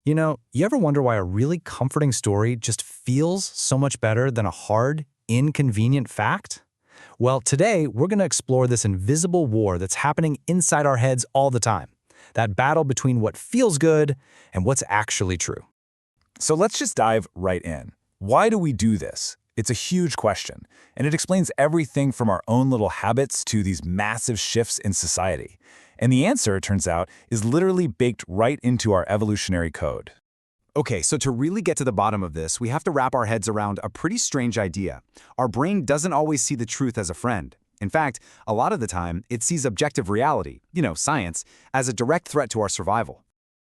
You ever wonder why a really comforting story just feels so much better than a hard, inconvenient fact? Well, today we're going to explore this invisible war that's happening inside our heads all the time. That battle between what feels good and what's actually true. So let's just dive right in. Why do we do this? It's a huge question, and it explains everything from our own little habits to these massive shifts in society. And the answer, it turns out, is literally baked right into our evolutionary code. Okay, so to really get to the bottom of this, we have to wrap our heads around a pretty strange idea. Our brain doesn't always see the truth as a friend. In fact, a lot of the time, it sees objective reality, science, as a direct threat to our survival.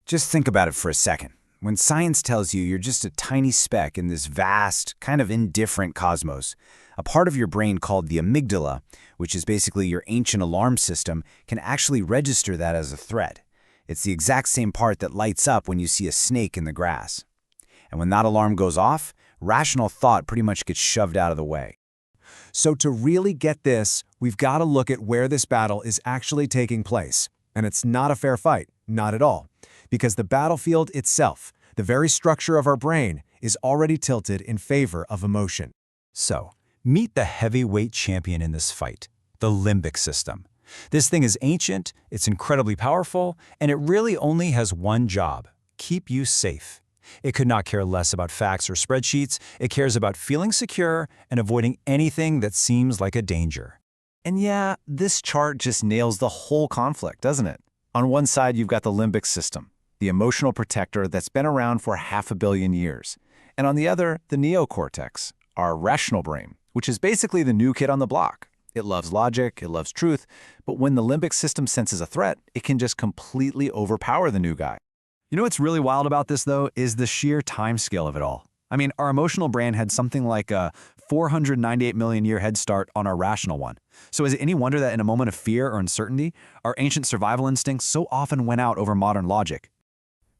Just think about it for a second. When science tells you you're just a tiny speck in this vast, kind of indifferent cosmos, a part of your brain called the amygdala, which is basically your ancient alarm system, can actually register that as a threat. It's the exact same part that lights up when you see a snake in the grass. And when that alarm goes off, rational thought pretty much gets shoved out of the way. So to really get this, we've got to look at where this battle is actually taking place. And it's not a fair fight, not at all. Because the battlefield itself, the very structure of our brain, is already tilted in favor of emotion. So, meet the heavyweight champion in this fight, the limbic system. This thing is ancient, it's incredibly powerful, and it really only has one job: keep you safe. It could not care less about facts or spreadsheets. It cares about feeling secure and avoiding anything that seems like a danger. And yeah, this chart just nails the whole conflict, doesn't it? On one side, you've got the limbic system, the emotional protector that's been around for 500 million years. And on the other, the neocortex, our rational brain, which is basically the new kid on the block. It loves logic, it loves truth, but when the limbic system senses a threat, it can just completely overpower the new guy. What's really wild about this, though, is the sheer timescale of it all. I mean, our emotional brain had something like a 498 million year head start on our rational one. So is it any wonder that in a moment of fear or uncertainty, our ancient survival instincts so often went out over modern logic?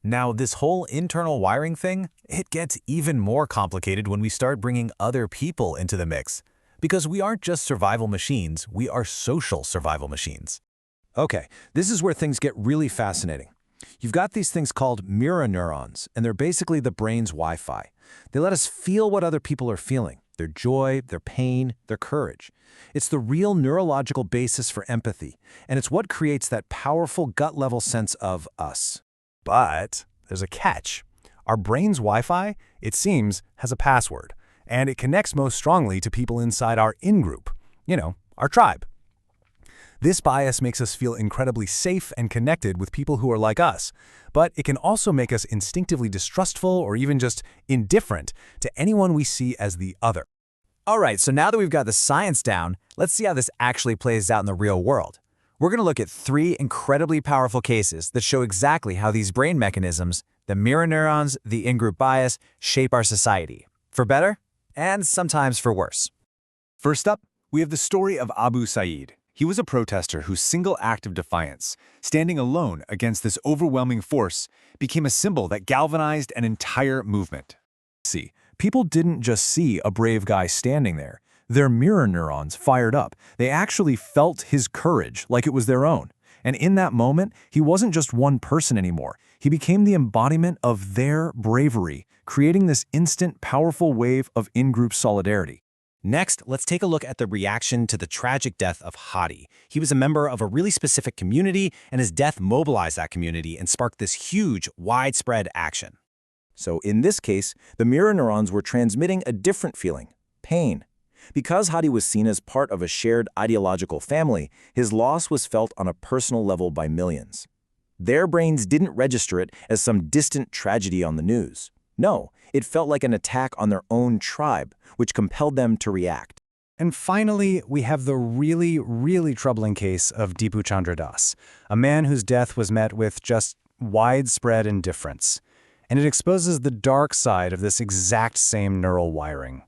Now, this whole internal wiring thing, it gets even more complicated when we start bringing other people into the mix. Because we aren't just survival machines, we are social survival machines. Okay, this is where things get really fascinating. You've got these things called mirror neurons, and they're basically the brain's Wi-Fi. They let us feel what other people are feeling, their joy, their pain, their courage. It's the real neurological basis for empathy, and it's what creates that powerful gut-level sense of us. But there's a catch. Our brain's Wi-Fi, it seems, has a password, and it connects most strongly to people inside our in-group, our tribe. This bias makes us feel incredibly safe and connected with people who are like us, but it can also make us instinctively distrustful or even just indifferent to anyone we see as the other. All right, so now that we've got the science down, let's see how this actually plays out in the real world. We're going to look at 3 incredibly powerful cases that show exactly how these brain mechanisms, the mirror neurons, the in-group bias, shape our society, for better and sometimes for worse. First up, we have the story of Abu Saeed. He was a protester whose single act of defiance, standing alone against this overwhelming force, became a symbol that galvanized an entire movement. See, people didn't just see a brave guy standing there. Their mirror neurons fired up. They actually felt his courage like it was their own. And in that moment, he wasn't just one person anymore. He became the embodiment of their bravery, creating this instant, powerful wave of in-group solidarity. Next, let's take a look at the reaction to the tragic death of Hadi. He was a member of a really specific community, and his death mobilized that community and sparked this huge, widespread action. So in this case, the mirror neurons were transmitting a different feeling: pain. Because Hadi was seen as part of a shared ideological family, his loss was felt on a personal level by millions. Their brains didn't register it as some distant tragedy on the news. No, it felt like an attack on their own tribe, which compelled them to react. And finally, we have the really, really troubling case of Dipu Chandra Das, a man whose death was met with just widespread indifference. And it exposes the dark side of this exact same neural wiring.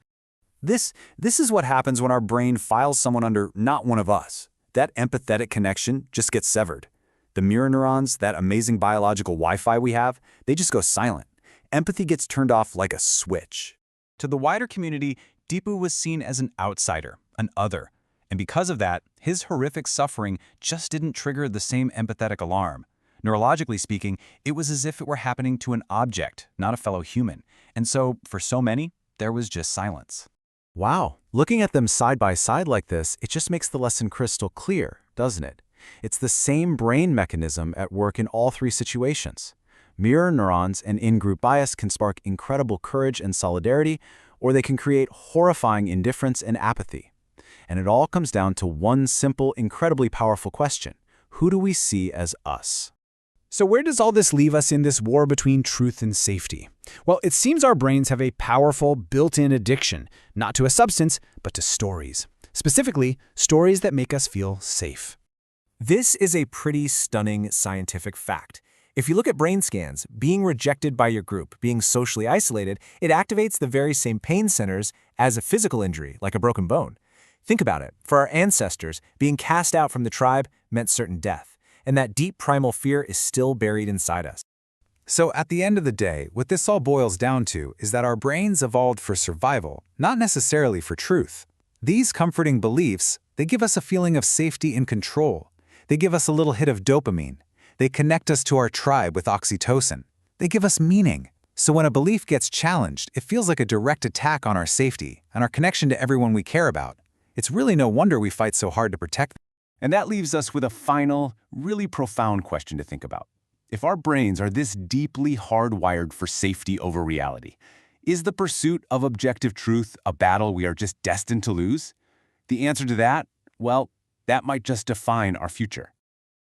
This is what happens when our brain files someone under not one of us. That empathetic connection just gets severed. The mirror neurons, that amazing biological Wi-Fi we have, they just go silent. Empathy gets turned off like a switch. To the wider community, Dipu was seen as an outsider, an other. And because of that, his horrific suffering just didn't trigger the same empathetic alarm. Neurologically speaking, it was as if it were happening to an object, not a fellow human. And so, for so many, there was just silence. Wow, looking at them side by side like this, it just makes the lesson crystal clear, doesn't it? It's the same brain mechanism at work in all three situations. Mirror neurons and in-group bias can spark incredible courage and solidarity, or they can create horrifying indifference and apathy. And it all comes down to one simple, incredibly powerful question. Who do we see as us? So where does all this leave us in this war between truth and safety? Well, it seems our brains have a powerful, built-in addiction, not to a substance, but to stories. Specifically, stories that make us feel safe. This is a pretty stunning scientific fact. If you look at brain scans, being rejected by your group, being socially isolated, it activates the very same pain centers as a physical injury, like a broken bone. Think about it. For our ancestors, being cast out from the tribe meant certain death. And that deep primal fear is still buried inside us. So at the end of the day, what this all boils down to is that our brains evolved for survival, not necessarily for truth. These comforting beliefs, they give us a feeling of safety and control. They give us a little hit of dopamine. They connect us to our tribe with oxytocin. They give us meaning. So when a belief gets challenged, it feels like a direct attack on our safety and our connection to everyone we care about. It's really no wonder we fight so hard to protect them. And that leaves us with a final, really profound question to think about. If our brains are this deeply hardwired for safety over reality, is the pursuit of objective truth a battle we are just destined to lose? The answer to that, well, that might just define our future.